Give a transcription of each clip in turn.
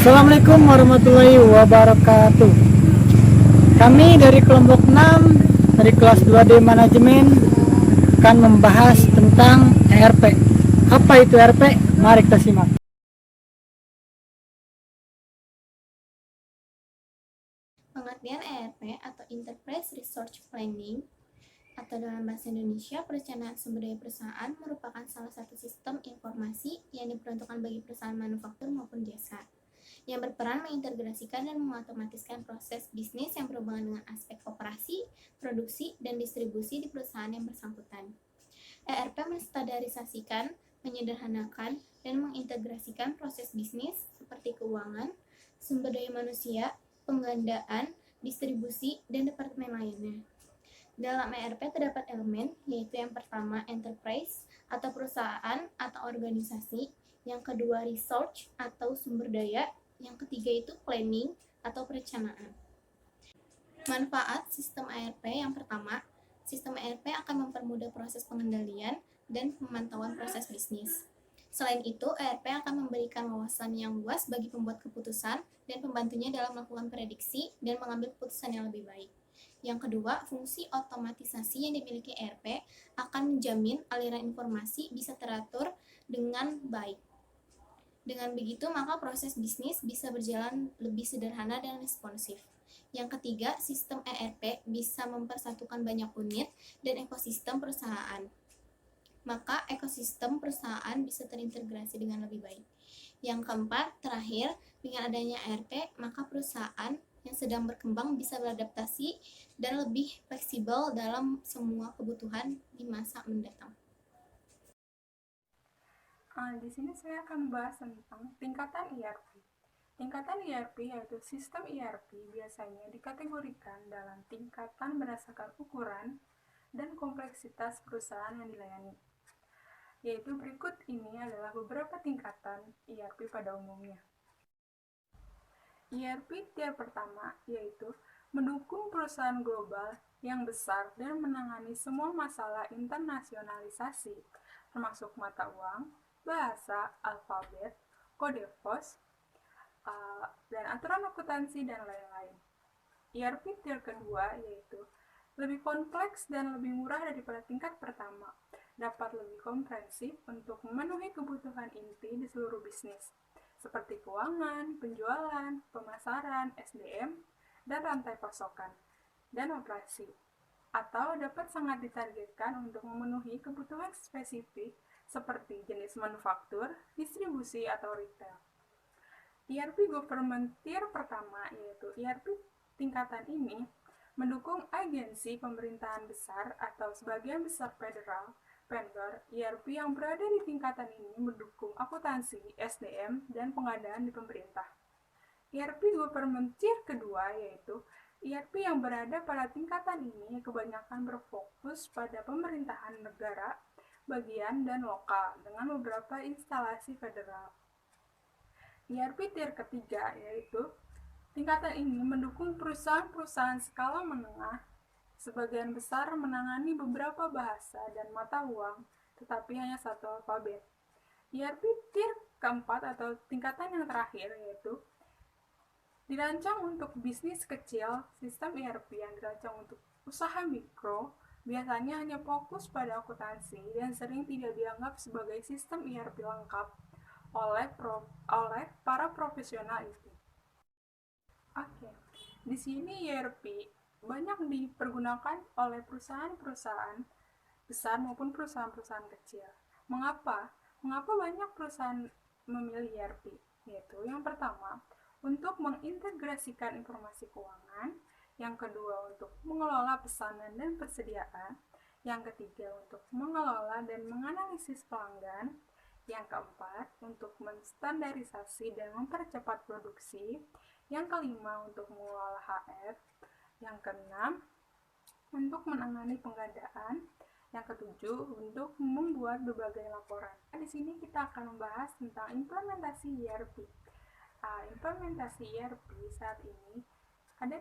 Assalamualaikum warahmatullahi wabarakatuh. Kami dari kelompok 6 dari kelas 2D Manajemen akan membahas tentang ERP. Apa itu ERP? Mari kita simak. Pengertian ERP atau Enterprise Resource Planning atau dalam bahasa Indonesia perencanaan sumber daya perusahaan merupakan salah satu sistem informasi yang diperuntukkan bagi perusahaan manufaktur maupun jasa yang berperan mengintegrasikan dan mengotomatiskan proses bisnis yang berhubungan dengan aspek operasi, produksi, dan distribusi di perusahaan yang bersangkutan. ERP menstandarisasikan, menyederhanakan, dan mengintegrasikan proses bisnis seperti keuangan, sumber daya manusia, penggandaan, distribusi, dan departemen lainnya. Dalam ERP terdapat elemen, yaitu yang pertama enterprise atau perusahaan atau organisasi, yang kedua research atau sumber daya, yang ketiga itu planning atau perencanaan. Manfaat sistem ERP yang pertama, sistem ERP akan mempermudah proses pengendalian dan pemantauan proses bisnis. Selain itu, ERP akan memberikan wawasan yang luas bagi pembuat keputusan dan pembantunya dalam melakukan prediksi dan mengambil keputusan yang lebih baik. Yang kedua, fungsi otomatisasi yang dimiliki ERP akan menjamin aliran informasi bisa teratur dengan baik. Dengan begitu, maka proses bisnis bisa berjalan lebih sederhana dan responsif. Yang ketiga, sistem ERP bisa mempersatukan banyak unit dan ekosistem perusahaan. Maka ekosistem perusahaan bisa terintegrasi dengan lebih baik. Yang keempat, terakhir, dengan adanya ERP, maka perusahaan yang sedang berkembang bisa beradaptasi dan lebih fleksibel dalam semua kebutuhan di masa mendatang. Di sini saya akan membahas tentang tingkatan ERP. Tingkatan ERP yaitu sistem ERP biasanya dikategorikan dalam tingkatan berdasarkan ukuran dan kompleksitas perusahaan yang dilayani. Yaitu berikut ini adalah beberapa tingkatan ERP pada umumnya. ERP tier pertama yaitu mendukung perusahaan global yang besar dan menangani semua masalah internasionalisasi, termasuk mata uang, bahasa, alfabet, kode pos, dan aturan akuntansi dan lain-lain. ERP tier kedua yaitu lebih kompleks dan lebih murah daripada tingkat pertama, dapat lebih komprehensif untuk memenuhi kebutuhan inti di seluruh bisnis, seperti keuangan, penjualan, pemasaran, SDM, dan rantai pasokan, dan operasi, atau dapat sangat ditargetkan untuk memenuhi kebutuhan spesifik seperti jenis manufaktur, distribusi, atau retail. ERP Government Tier pertama yaitu ERP tingkatan ini mendukung agensi pemerintahan besar atau sebagian besar federal, vendor, ERP yang berada di tingkatan ini mendukung akuntansi, SDM, dan pengadaan di pemerintah. ERP Government Tier kedua yaitu ERP yang berada pada tingkatan ini kebanyakan berfokus pada pemerintahan negara, bagian, dan lokal dengan beberapa instalasi federal. ERP tier ketiga yaitu tingkatan ini mendukung perusahaan-perusahaan skala menengah, sebagian besar menangani beberapa bahasa dan mata uang, tetapi hanya satu alfabet. ERP tier keempat atau tingkatan yang terakhir yaitu dirancang untuk bisnis kecil. Sistem ERP yang dirancang untuk usaha mikro biasanya hanya fokus pada akuntansi dan sering tidak dianggap sebagai sistem ERP lengkap oleh para profesional itu. Oke, di sini ERP banyak dipergunakan oleh perusahaan-perusahaan besar maupun perusahaan-perusahaan kecil. Mengapa? Mengapa banyak perusahaan memilih ERP? Yaitu yang pertama, untuk mengintegrasikan informasi keuangan, yang kedua untuk mengelola pesanan dan persediaan, yang ketiga untuk mengelola dan menganalisis pelanggan, yang keempat untuk menstandarisasi dan mempercepat produksi, yang kelima untuk mengelola HR, yang keenam untuk menangani pengadaan, yang ketujuh untuk membuat berbagai laporan. Di sini kita akan membahas tentang implementasi ERP. Implementasi ERP saat ini Ada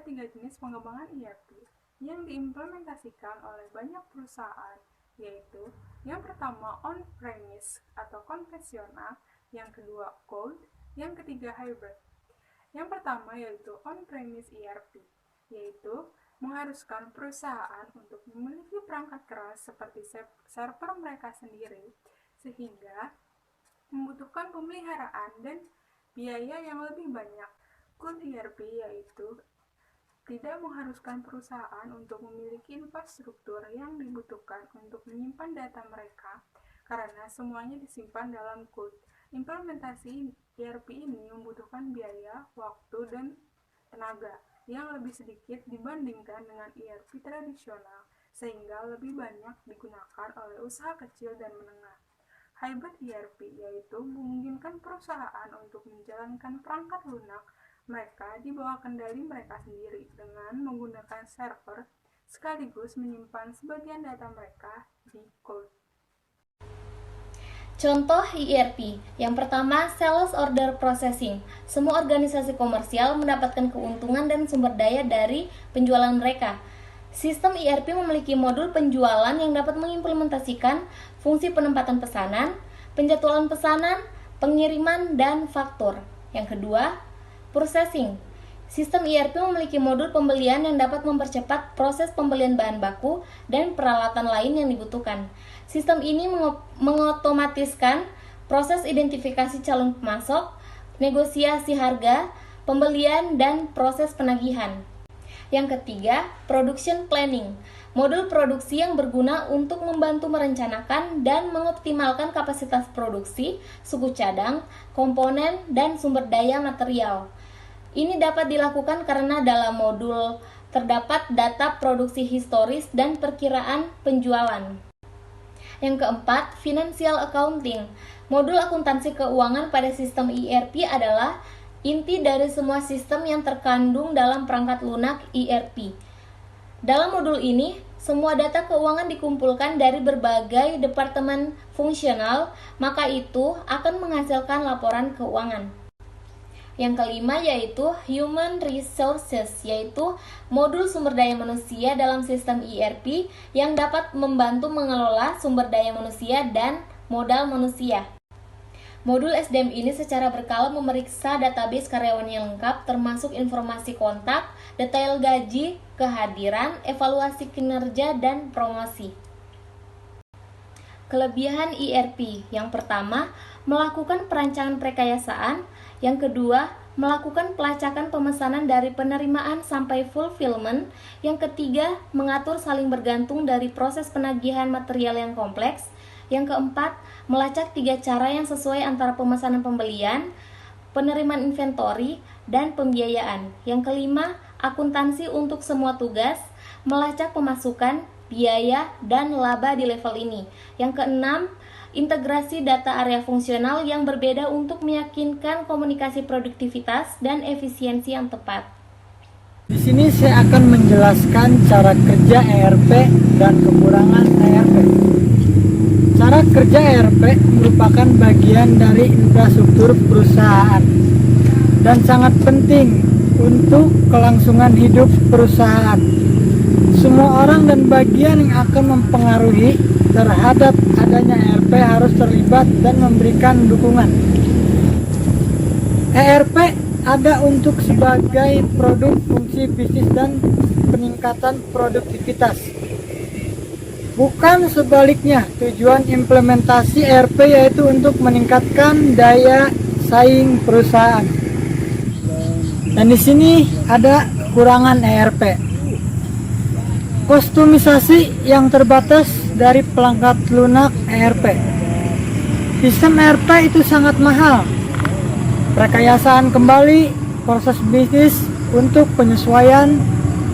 tiga jenis pengembangan ERP yang diimplementasikan oleh banyak perusahaan, yaitu yang pertama on-premise atau konvensional, yang kedua cloud, yang ketiga hybrid. Yang pertama yaitu on-premise ERP, yaitu mengharuskan perusahaan untuk memiliki perangkat keras seperti server mereka sendiri, sehingga membutuhkan pemeliharaan dan biaya yang lebih banyak. Cloud ERP yaitu tidak mengharuskan perusahaan untuk memiliki infrastruktur yang dibutuhkan untuk menyimpan data mereka, karena semuanya disimpan dalam cloud. Implementasi ERP ini membutuhkan biaya, waktu, dan tenaga yang lebih sedikit dibandingkan dengan ERP tradisional, sehingga lebih banyak digunakan oleh usaha kecil dan menengah. Hybrid ERP yaitu memungkinkan perusahaan untuk menjalankan perangkat lunak mereka di bawah kendali mereka sendiri dengan menggunakan server sekaligus menyimpan sebagian data mereka di cloud. Contoh ERP. Yang pertama, Sales Order Processing. Semua organisasi komersial mendapatkan keuntungan dan sumber daya dari penjualan mereka. Sistem ERP memiliki modul penjualan yang dapat mengimplementasikan fungsi penempatan pesanan, penjadwalan pesanan, pengiriman, dan faktur. Yang kedua, Processing. Sistem ERP memiliki modul pembelian yang dapat mempercepat proses pembelian bahan baku dan peralatan lain yang dibutuhkan. Sistem ini mengotomatiskan proses identifikasi calon pemasok, negosiasi harga, pembelian, dan proses penagihan. Yang ketiga, Production Planning. Modul produksi yang berguna untuk membantu merencanakan dan mengoptimalkan kapasitas produksi, suku cadang, komponen, dan sumber daya material. Ini dapat dilakukan karena dalam modul terdapat data produksi historis dan perkiraan penjualan. Yang keempat, Financial Accounting. Modul akuntansi keuangan pada sistem ERP adalah inti dari semua sistem yang terkandung dalam perangkat lunak ERP. Dalam modul ini, semua data keuangan dikumpulkan dari berbagai departemen fungsional, maka itu akan menghasilkan laporan keuangan. Yang kelima yaitu Human Resources, yaitu modul sumber daya manusia dalam sistem ERP yang dapat membantu mengelola sumber daya manusia dan modal manusia. Modul SDM ini secara berkala memeriksa database karyawan yang lengkap, termasuk informasi kontak, detail gaji, kehadiran, evaluasi kinerja, dan promosi. Kelebihan ERP. Yang pertama, melakukan perancangan perekayasaan. Yang kedua, melakukan pelacakan pemesanan dari penerimaan sampai fulfillment. Yang ketiga, mengatur saling bergantung dari proses penagihan material yang kompleks. Yang keempat, melacak 3 cara yang sesuai antara pemesanan pembelian, penerimaan inventory, dan pembiayaan. Yang kelima, akuntansi untuk semua tugas, melacak pemasukan, biaya, dan laba di level ini. Yang keenam, integrasi data area fungsional yang berbeda untuk meyakinkan komunikasi produktivitas dan efisiensi yang tepat. Di sini saya akan menjelaskan cara kerja ERP dan kekurangan ERP. Cara kerja ERP merupakan bagian dari infrastruktur perusahaan dan sangat penting untuk kelangsungan hidup perusahaan. Semua orang dan bagian yang akan mempengaruhi terhadap adanya ERP harus terlibat dan memberikan dukungan. ERP ada untuk sebagai produk fungsi bisnis dan peningkatan produktivitas. Bukan sebaliknya, tujuan implementasi ERP yaitu untuk meningkatkan daya saing perusahaan. Dan di sini ada kekurangan ERP. Kostumisasi yang terbatas dari pelengkap lunak ERP. Sistem ERP itu sangat mahal. Rekayasaan kembali proses bisnis untuk penyesuaian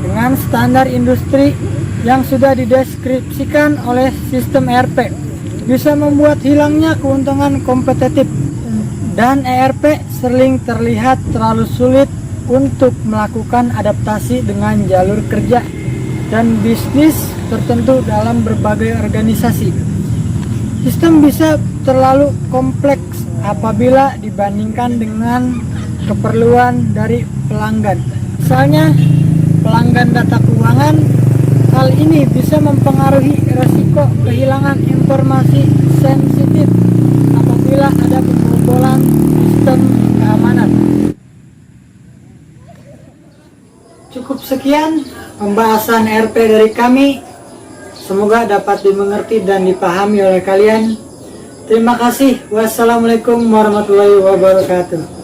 dengan standar industri yang sudah dideskripsikan oleh sistem ERP bisa membuat hilangnya keuntungan kompetitif, dan ERP sering terlihat terlalu sulit untuk melakukan adaptasi dengan jalur kerja dan bisnis tertentu dalam berbagai organisasi. Sistem bisa terlalu kompleks apabila dibandingkan dengan keperluan dari pelanggan. Misalnya, pelanggan data keuangan, hal ini bisa mempengaruhi resiko kehilangan informasi sensitif apabila ada pembobolan sistem keamanan. Cukup sekian pembahasan RP dari kami. Semoga dapat dimengerti dan dipahami oleh kalian. Terima kasih. Wassalamualaikum warahmatullahi wabarakatuh.